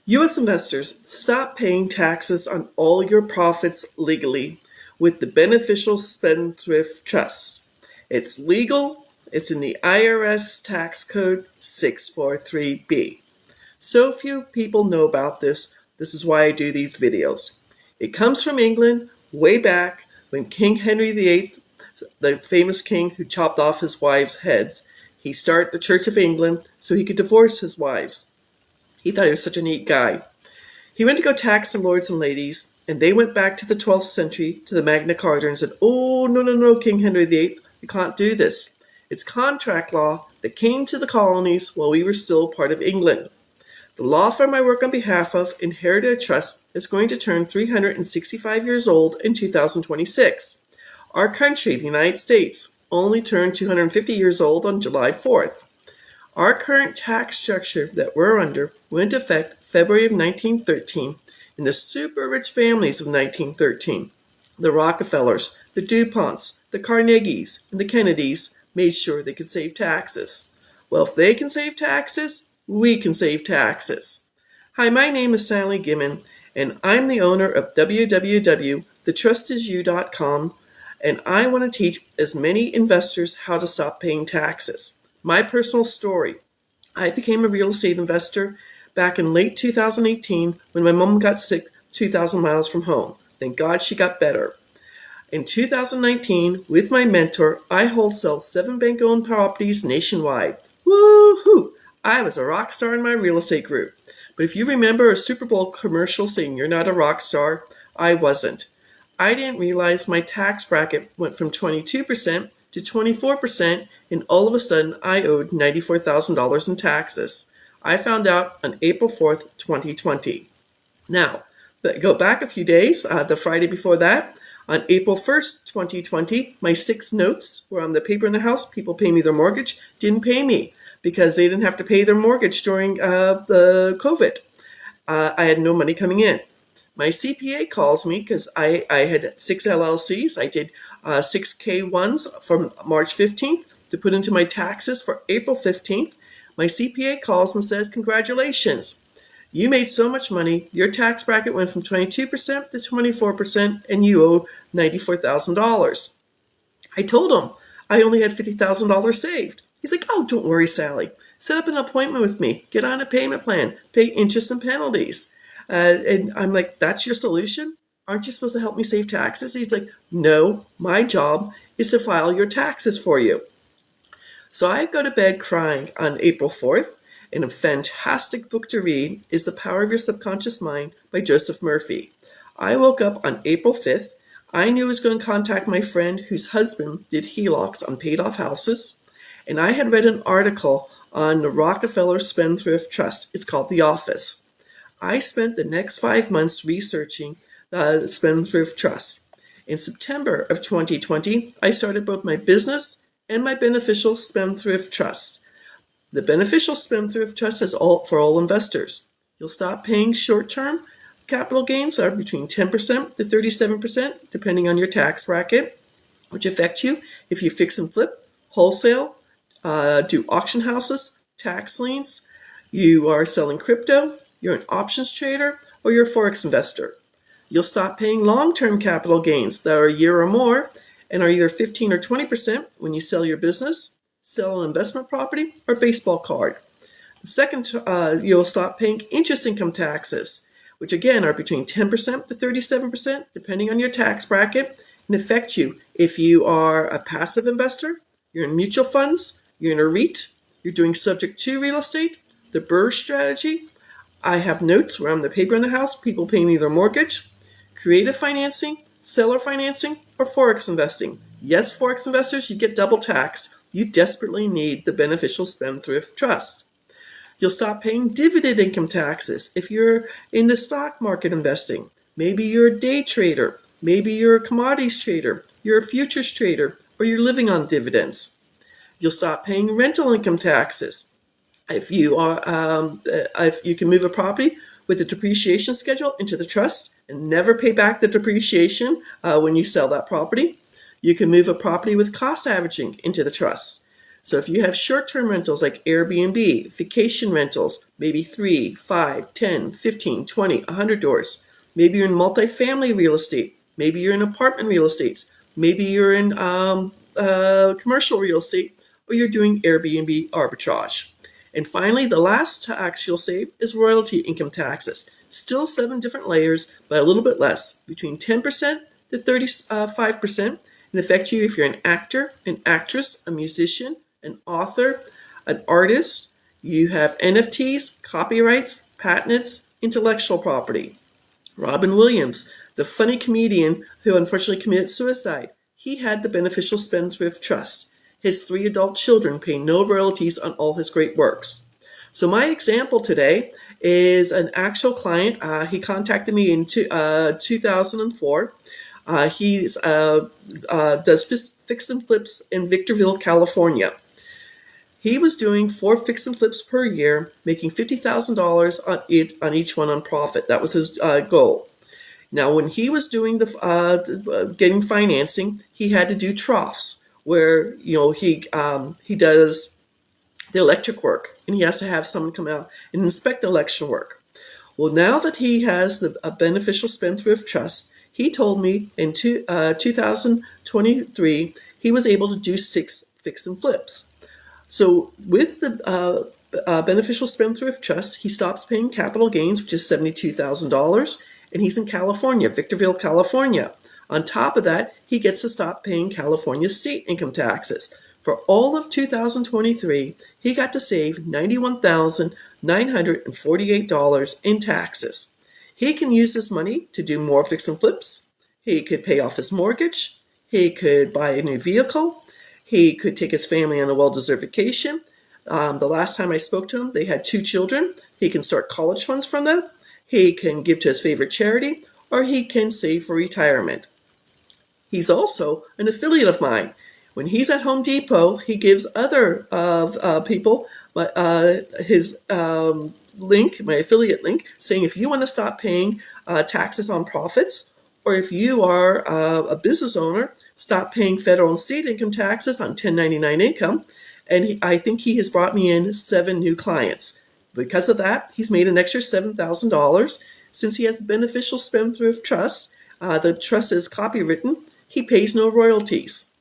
U.S. investors, stop paying taxes on all your profits legally with the Beneficial Spendthrift Trust. It's legal. It's in the IRS Tax Code 643B. So few people know about this. This is why I do these videos. It comes from England way back when King Henry VIII, the famous king who chopped off his wives' heads, he started the Church of England so he could divorce his wives. He thought he was such a neat guy. He went to go tax the lords and ladies, and they went back to the 12th century to the Magna Carta and said, "Oh, no, King Henry VIII, you can't do this. It's contract law that came to the colonies while we were still part of England. The law firm I work on behalf of, Inherited Trust, is going to turn 365 years old in 2026. Our country, the United States, only turned 250 years old on July 4th. Our current tax structure that we're under went into effect February of 1913 in the super rich families of 1913. The Rockefellers, the DuPonts, the Carnegies, and the Kennedys made sure they could save taxes. Well, if they can save taxes, we can save taxes." Hi, my name is Sally Gimmon, and I'm the owner of www.thetrustisyou.com, and I want to teach as many investors how to stop paying taxes. My personal story. I became a real estate investor back in late 2018 when my mom got sick 2,000 miles from home. Thank God she got better. In 2019, with my mentor, I wholesaled 7 bank-owned properties nationwide. Woo-hoo! I was a rock star in my real estate group. But if you remember a Super Bowl commercial saying you're not a rock star, I wasn't. I didn't realize my tax bracket went from 22% to 24%, and all of a sudden I owed $94,000 in taxes. I found out on April 4th, 2020. Now, go back a few days, the Friday before that, on April 1st, 2020, my 6 notes were on the paper in the house. People pay me their mortgage, didn't pay me because they didn't have to pay their mortgage during the COVID. I had no money coming in. My CPA calls me because I had 6 LLCs. I did 6 K1s from March 15th to put into my taxes for April 15th. My CPA calls and says, "Congratulations. You made so much money. Your tax bracket went from 22% to 24%, and you owe $94,000. I told him I only had $50,000 saved. He's like, "Oh, don't worry, Sally. Set up an appointment with me. Get on a payment plan. Pay interest and penalties." And I'm like, "That's your solution? Aren't you supposed to help me save taxes?" He's like, "No, my job is to file your taxes for you." So I go to bed crying on April 4th, and a fantastic book to read is The Power of Your Subconscious Mind by Joseph Murphy. I woke up on April 5th. I knew I was going to contact my friend whose husband did HELOCs on paid-off houses, and I had read an article on the Rockefellers and Spendthrift Trust. It's called The Office. I spent the next 5 months researching the Spendthrift Trust. In September of 2020, I started both my business and my Beneficial Spendthrift Trust. The Beneficial Spendthrift Trust is for all investors. You'll stop paying short-term capital gains are between 10% to 37%, depending on your tax bracket, which affect you if you fix and flip, wholesale, do auction houses, tax liens, you are selling crypto, you're an options trader, or you're a Forex investor. You'll stop paying long-term capital gains that are a year or more and are either 15 or 20% when you sell your business, sell an investment property, or baseball card. The second, you'll stop paying interest income taxes, which again are between 10% to 37%, depending on your tax bracket, and affect you if you are a passive investor, you're in mutual funds, you're in a REIT, you're doing subject to real estate, the BRRRR strategy. I have notes where I'm the paper in the house, people pay me their mortgage, creative financing, seller financing, or Forex investing. Yes, Forex investors, you get double taxed. You desperately need the Beneficial Spendthrift Trust. You'll stop paying dividend income taxes if you're in the stock market investing. Maybe you're a day trader. Maybe you're a commodities trader. You're a futures trader, or you're living on dividends. You'll stop paying rental income taxes. If you can move a property with a depreciation schedule into the trust and never pay back the depreciation when you sell that property. You can move a property with cost averaging into the trust. So if you have short-term rentals like Airbnb, vacation rentals, maybe 3, 5, 10, 15, 20, 100 doors. Maybe you're in multifamily real estate. Maybe you're in apartment real estate. Maybe you're in commercial real estate, or you're doing Airbnb arbitrage. And finally, the last tax you'll save is royalty income taxes. Still 7 different layers, but a little bit less, between 10% to 35%, and affect you if you're an actor, an actress, a musician, an author, an artist. You have NFTs, copyrights, patents, intellectual property. Robin Williams, the funny comedian who unfortunately committed suicide, he had the Beneficial Spendthrift Trust. His 3 adult children pay no royalties on all his great works. So my example today is an actual client. He contacted me in 2004. He does fix and flips in Victorville, California. He was doing 4 fix and flips per year, making $50,000 on each one on profit. That was his goal. Now, when he was doing the getting financing, he had to do troughs where he does the electric work, and he has to have someone come out and inspect the election work. Well, now that he has a Beneficial Spendthrift Trust, he told me in 2023 he was able to do 6 fix and flips. So with the Beneficial Spendthrift Trust, he stops paying capital gains, which is $72,000, and he's in California, Victorville, California. On top of that, he gets to stop paying California state income taxes. For all of 2023, he got to save $91,948 in taxes. He can use this money to do more fix and flips. He could pay off his mortgage. He could buy a new vehicle. He could take his family on a well-deserved vacation. The last time I spoke to him, they had 2 children. He can start college funds from them. He can give to his favorite charity, or he can save for retirement. He's also an affiliate of mine. When he's at Home Depot, he gives other people his link, my affiliate link, saying if you want to stop paying taxes on profits, or if you are a business owner, stop paying federal and state income taxes on 1099 income. And I think he has brought me in 7 new clients. Because of that, he's made an extra $7,000. Since he has a Beneficial Spendthrift Trust, the trust is copywritten, he pays no royalties.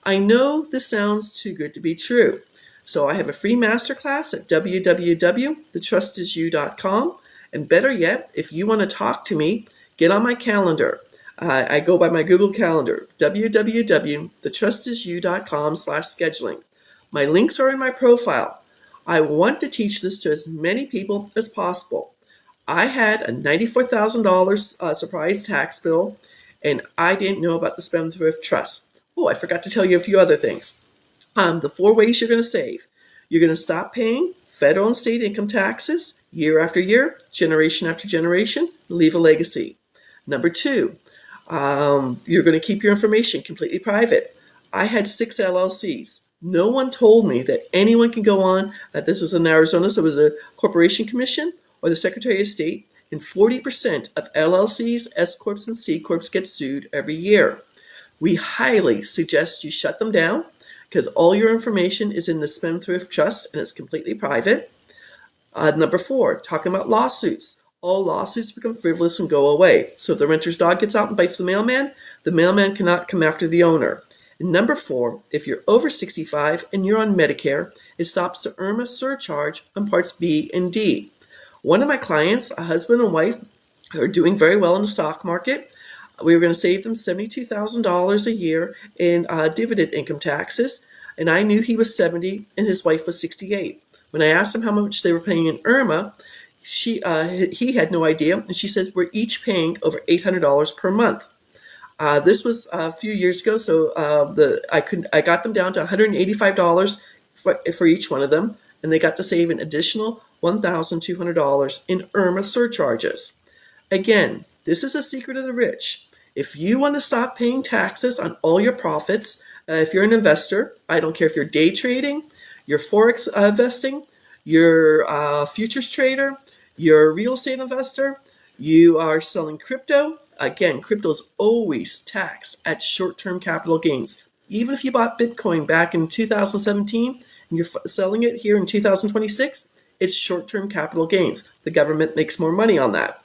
I know this sounds too good to be true. So I have a free masterclass at www.thetrustisyou.com. And better yet, if you want to talk to me, get on my calendar. I go by my Google Calendar, www.thetrustisyou.com/scheduling. My links are in my profile. I want to teach this to as many people as possible. I had a $94,000 surprise tax bill, and I didn't know about the Spendthrift Trust. Oh, I forgot to tell you a few other things. The 4 ways you're going to save. You're going to stop paying federal and state income taxes year after year, generation after generation, leave a legacy. Number 2, you're going to keep your information completely private. I had 6 LLCs. No one told me that anyone can go on, this was in Arizona, so it was a corporation commission or the Secretary of State, and 40% of LLCs, S Corps, and C Corps get sued every year. We highly suggest you shut them down because all your information is in the Spendthrift Trust and it's completely private. Number 4, talking about lawsuits. All lawsuits become frivolous and go away. So if the renter's dog gets out and bites the mailman cannot come after the owner. And number 4, if you're over 65 and you're on Medicare, it stops the IRMA surcharge on Parts B and D. One of my clients, a husband and wife, are doing very well in the stock market. We were going to save them $72,000 a year in dividend income taxes, and I knew he was 70 and his wife was 68. When I asked him how much they were paying in IRMA, he had no idea, and she says we're each paying over $800 per month. This was a few years ago, so I got them down to $185 for each one of them, and they got to save an additional $1,200 in IRMA surcharges. Again, this is a secret of the rich. If you want to stop paying taxes on all your profits, if you're an investor, I don't care if you're day trading, you're forex investing, you're a futures trader, you're a real estate investor, you are selling crypto. Again, crypto is always taxed at short-term capital gains. Even if you bought Bitcoin back in 2017, When you're selling it here in 2026, it's short-term capital gains. The government makes more money on that.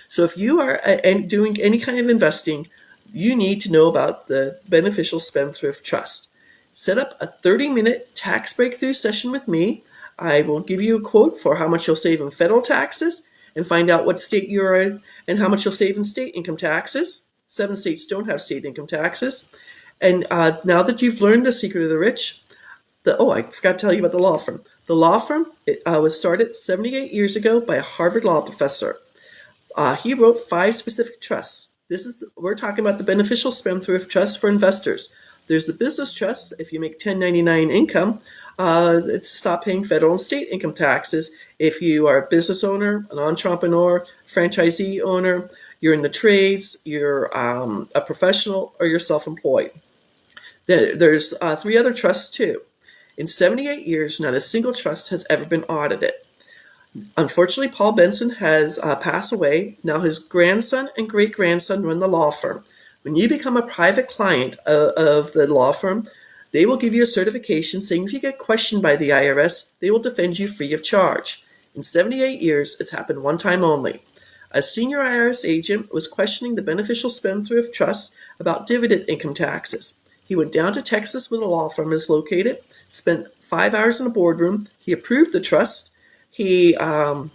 So if you are doing any kind of investing, you need to know about the Beneficial Spendthrift Trust. Set up a 30-minute tax breakthrough session with me. I will give you a quote for how much you'll save in federal taxes and find out what state you're in and how much you'll save in state income taxes. 7 states don't have state income taxes. And now that you've learned the secret of the rich, I forgot to tell you about the law firm. The law firm was started 78 years ago by a Harvard law professor. He wrote 5 specific trusts. We're talking about the Beneficial Spendthrift Trust for investors. There's the business trust. If you make 1099 income, stop paying federal and state income taxes. If you are a business owner, an entrepreneur, franchisee owner, you're in the trades, you're a professional, or you're self-employed. There's 3 other trusts too. In 78 years, not a single trust has ever been audited. Unfortunately, Paul Benson has passed away. Now his grandson and great-grandson run the law firm. When you become a private client of the law firm, they will give you a certification saying if you get questioned by the IRS, they will defend you free of charge. In 78 years, it's happened one time only. A senior IRS agent was questioning the Beneficial Spendthrift Trust about dividend income taxes. He went down to Texas where the law firm is located, spent 5 hours in a boardroom. He approved the trust. 2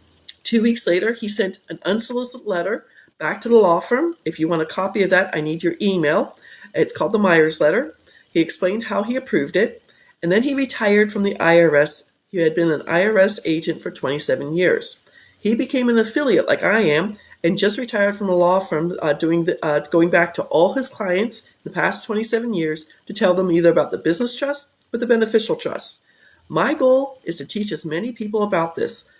weeks later, he sent an unsolicited letter back to the law firm. If you want a copy of that, I need your email. It's called the Myers letter. He explained how he approved it, and then he retired from the IRS. He had been an IRS agent for 27 years. He became an affiliate like I am and just retired from the law firm going back to all his clients in the past 27 years to tell them either about the business trust or the beneficial trust. My goal is to teach as many people about this.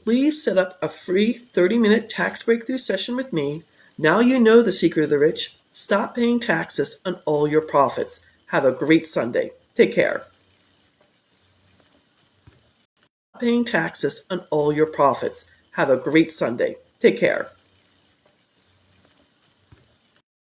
Please set up a free 30-minute tax breakthrough session with me. Now you know the secret of the rich. Stop paying taxes on all your profits. Have a great Sunday. Take care. Stop paying taxes on all your profits. Have a great Sunday. Take care.